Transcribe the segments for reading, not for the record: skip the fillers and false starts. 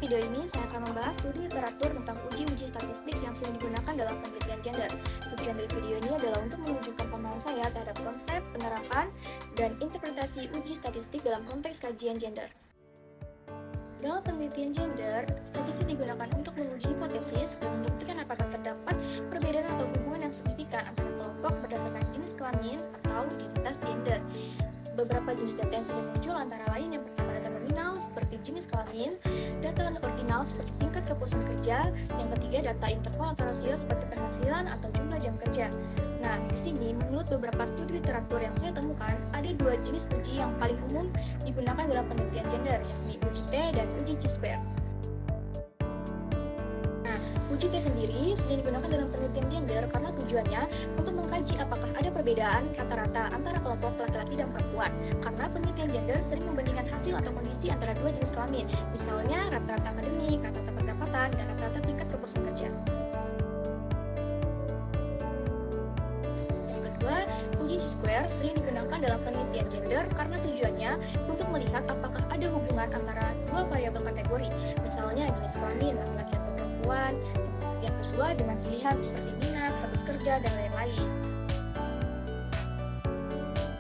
Video ini saya akan membahas studi literatur tentang uji-uji statistik yang sering digunakan dalam penelitian gender. Tujuan dari video ini adalah untuk menunjukkan pemahaman saya terhadap konsep, penerapan, dan interpretasi uji statistik dalam konteks kajian gender. Dalam penelitian gender, statistik digunakan untuk menguji hipotesis dan membuktikan apakah terdapat perbedaan atau hubungan yang signifikan antara kelompok berdasarkan jenis kelamin atau identitas gender. Beberapa jenis data yang sering muncul antara lain yang pertama data nominal seperti jenis kelamin, data ordinal seperti tingkat kepuasan kerja, yang ketiga data interval atau rasio seperti penghasilan atau jumlah jam kerja. Nah, di sini menurut beberapa studi literatur yang saya temukan, ada dua jenis uji yang paling umum digunakan dalam penelitian gender, yakni uji T dan uji Chi-square. Uji T sendiri sering digunakan dalam penelitian gender karena tujuannya untuk mengkaji apakah ada perbedaan rata-rata antara kelompok laki-laki dan perempuan. Karena penelitian gender sering membandingkan hasil atau kondisi antara dua jenis kelamin, misalnya rata-rata akademik, rata-rata pendapatan, dan rata-rata tingkat kepuasan kerja. Yang kedua, uji Chi-square sering digunakan dalam penelitian gender karena tujuannya untuk melihat apakah ada hubungan antara dua variabel kategori, misalnya jenis kelamin, laki-laki atau perempuan. Yang kedua dengan pilihan seperti minat, status kerja, dan lain-lain.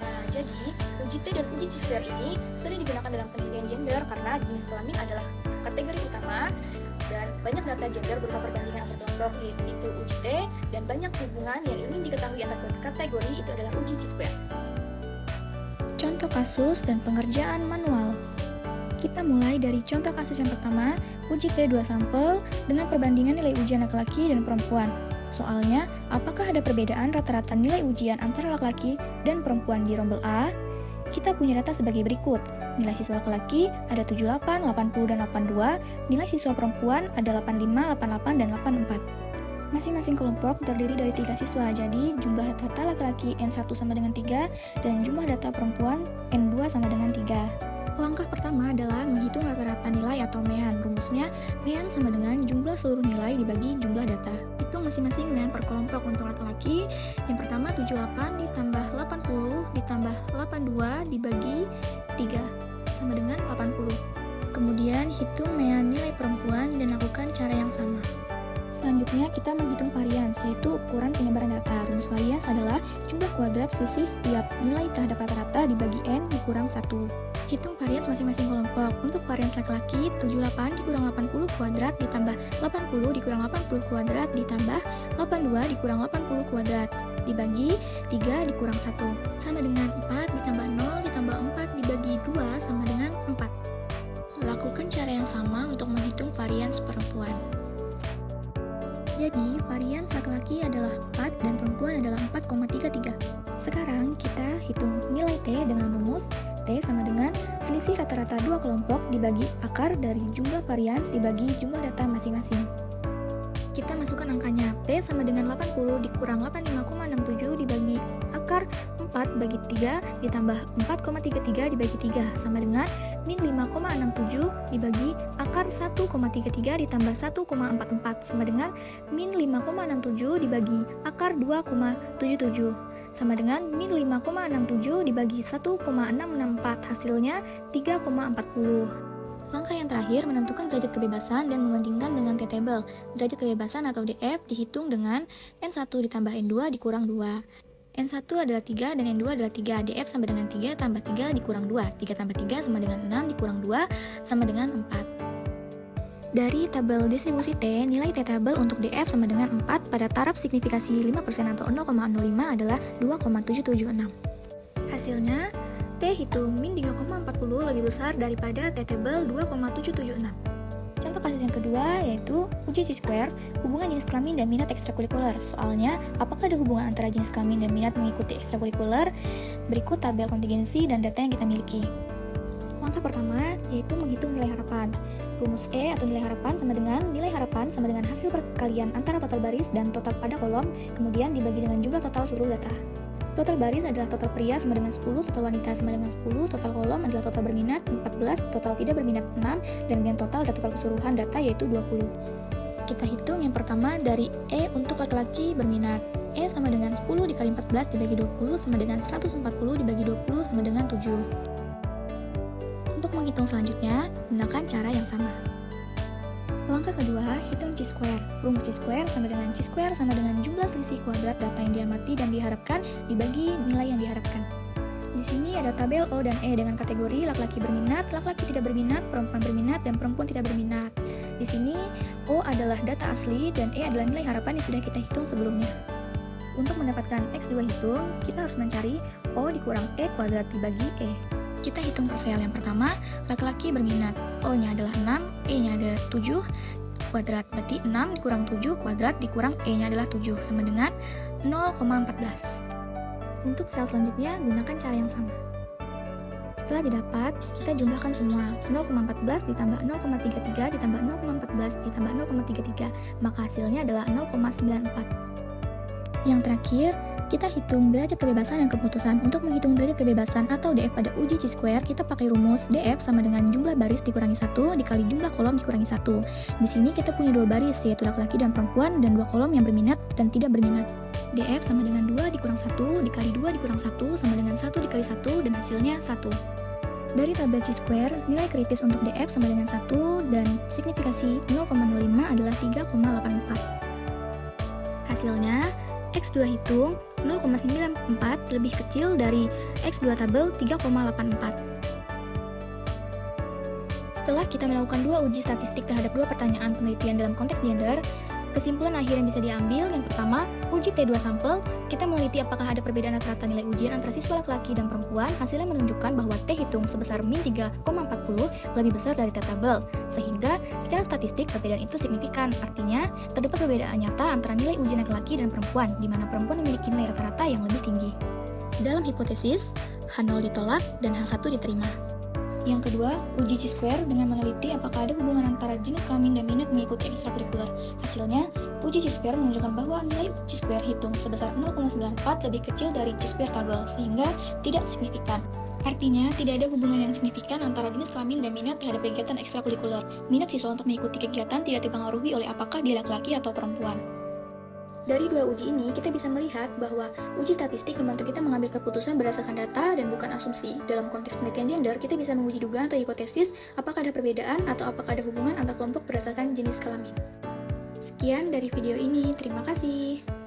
Nah, jadi uji T dan uji Chi-square ini sering digunakan dalam penelitian gender karena jenis kelamin adalah kategori utama dan banyak data gender berupa perbandingan antar kelompok itu uji T, dan banyak hubungan yang ingin diketahui antara kategori itu adalah uji Chi-square. Contoh kasus dan pengerjaan manual. Kita mulai dari contoh kasus yang pertama, uji T2 sampel dengan perbandingan nilai ujian laki-laki dan perempuan. Soalnya, apakah ada perbedaan rata-rata nilai ujian antara laki-laki dan perempuan di rombel A? Kita punya data sebagai berikut. Nilai siswa laki-laki ada 78, 80, dan 82, nilai siswa perempuan ada 85, 88, dan 84. Masing-masing kelompok terdiri dari 3 siswa, jadi jumlah data laki-laki N1 sama dengan 3, dan jumlah data perempuan N2 sama dengan 3. Langkah pertama adalah menghitung rata-rata nilai atau mean. Rumusnya, mean sama dengan jumlah seluruh nilai dibagi jumlah data. Hitung masing-masing mean per kelompok. Untuk laki-laki, yang pertama 78 ditambah 80 ditambah 82 dibagi 3 sama dengan 80. Kemudian hitung mean nilai perempuan dan lakukan cara yang sama. Selanjutnya kita menghitung varians, yaitu ukuran penyebaran data. Rumus varians adalah jumlah kuadrat sisi setiap nilai terhadap rata-rata dibagi N dikurang 1. Hitung varians masing-masing kelompok. Untuk varians laki-laki, 78 dikurang 80 kuadrat ditambah 80 dikurang 80 kuadrat ditambah 82 dikurang 80 kuadrat dibagi 3 dikurang 1 sama dengan 4 ditambah 0 ditambah 4 dibagi 2 sama dengan 4. Lakukan cara yang sama untuk menghitung varians perempuan. Jadi, varians laki-laki adalah 4 dan perempuan adalah 4,33. Sekarang kita hitung nilai T dengan rumus T sama dengan selisih rata-rata dua kelompok dibagi akar dari jumlah varians dibagi jumlah data masing-masing. Kita masukkan angkanya. T sama dengan 80 dikurang 85,67 dibagi akar 4 bagi 3 ditambah 4,33 dibagi 3 sama dengan min 5,67 dibagi akar 1,33 ditambah 1,44 sama dengan min 5,67 dibagi akar 2,77 sama dengan min 5,67 dibagi 1,664, hasilnya 3,40. Langkah yang terakhir menentukan derajat kebebasan dan membandingkan dengan T-table. Derajat kebebasan atau DF dihitung dengan N1 ditambah N2 dikurang 2. N1 adalah 3 dan N2 adalah 3. DF sama dengan 3 tambah 3 dikurang 2. 3 tambah 3 sama dengan 6 dikurang 2 sama dengan 4. Dari tabel distribusi T, nilai T-table untuk DF sama dengan 4 pada taraf signifikasi 5% atau 0,05 adalah 2,776. Hasilnya, T hitung min 3,40 lebih besar daripada T-table 2,776. Contoh kasus yang kedua yaitu uji Chi-square, hubungan jenis kelamin dan minat ekstrakurikuler. Soalnya, apakah ada hubungan antara jenis kelamin dan minat mengikuti ekstrakurikuler? Berikut tabel kontingensi dan data yang kita miliki. Langkah pertama yaitu menghitung nilai harapan. Rumus E atau nilai harapan sama dengan nilai harapan sama dengan hasil perkalian antara total baris dan total pada kolom, kemudian dibagi dengan jumlah total seluruh data. Total baris adalah total pria sama dengan 10, total wanita sama dengan 10, total kolom adalah total berminat 14, total tidak berminat 6, dan kemudian total dan total keseluruhan data yaitu 20. Kita hitung yang pertama dari E untuk laki-laki berminat. E sama dengan 10 dikali 14 dibagi 20 sama dengan 140 dibagi 20 sama dengan 7. Untuk menghitung selanjutnya, gunakan cara yang sama. Langkah kedua, hitung chi-square. Rumus chi-square sama dengan chi-square sama dengan jumlah selisih kuadrat data yang diamati dan diharapkan dibagi nilai yang diharapkan. Di sini ada tabel O dan E dengan kategori laki-laki berminat, laki-laki tidak berminat, perempuan berminat, dan perempuan tidak berminat. Di sini O adalah data asli dan E adalah nilai harapan yang sudah kita hitung sebelumnya. Untuk mendapatkan X2 hitung, kita harus mencari O dikurang E kuadrat dibagi E. Kita hitung persel. Yang pertama, laki-laki berminat. O-nya adalah 6, E-nya adalah 7 kuadrat. Berarti 6 dikurang 7 kuadrat dikurang E-nya adalah 7 sama dengan 0,14. Untuk sel selanjutnya, gunakan cara yang sama. Setelah didapat, kita jumlahkan semua. 0,14 ditambah 0,33 ditambah 0,14 ditambah 0,33, maka hasilnya adalah 0,94. Yang terakhir, kita hitung derajat kebebasan dan keputusan. Untuk menghitung derajat kebebasan atau DF pada uji chi-square, kita pakai rumus DF sama dengan jumlah baris dikurangi 1 dikali jumlah kolom dikurangi 1. Di sini kita punya dua baris, yaitu laki-laki dan perempuan, dan dua kolom yang berminat dan tidak berminat. DF sama dengan 2 dikurang 1 dikali 2 dikurang 1 sama dengan 1 dikali 1 dan hasilnya 1. Dari tabel chi-square, nilai kritis untuk DF sama dengan 1 dan signifikasi 0,05 adalah 3,84. Hasilnya, X2 hitung 0,94 lebih kecil dari X2 tabel 3,84. Setelah kita melakukan dua uji statistik terhadap dua pertanyaan penelitian dalam konteks gender, kesimpulan akhir yang bisa diambil, yang pertama, uji T2 sampel, kita meneliti apakah ada perbedaan rata-rata nilai ujian antara siswa laki-laki dan perempuan. Hasilnya menunjukkan bahwa T hitung sebesar min 3,40 lebih besar dari T tabel, sehingga secara statistik perbedaan itu signifikan. Artinya, terdapat perbedaan nyata antara nilai ujian laki-laki dan perempuan, di mana perempuan memiliki nilai rata-rata yang lebih tinggi. Dalam hipotesis, H0 ditolak dan H1 diterima. Yang kedua, uji chi-square dengan meneliti apakah ada hubungan antara jenis kelamin dan minat mengikuti ekstrakurikuler. Hasilnya, uji chi-square menunjukkan bahwa nilai chi-square hitung sebesar 0,94 lebih kecil dari chi-square tabel, sehingga tidak signifikan. Artinya, tidak ada hubungan yang signifikan antara jenis kelamin dan minat terhadap kegiatan ekstrakurikuler. Minat siswa untuk mengikuti kegiatan tidak dipengaruhi oleh apakah dia laki-laki atau perempuan. Dari dua uji ini, kita bisa melihat bahwa uji statistik membantu kita mengambil keputusan berdasarkan data dan bukan asumsi. Dalam konteks penelitian gender, kita bisa menguji dugaan atau hipotesis apakah ada perbedaan atau apakah ada hubungan antar kelompok berdasarkan jenis kelamin. Sekian dari video ini, terima kasih.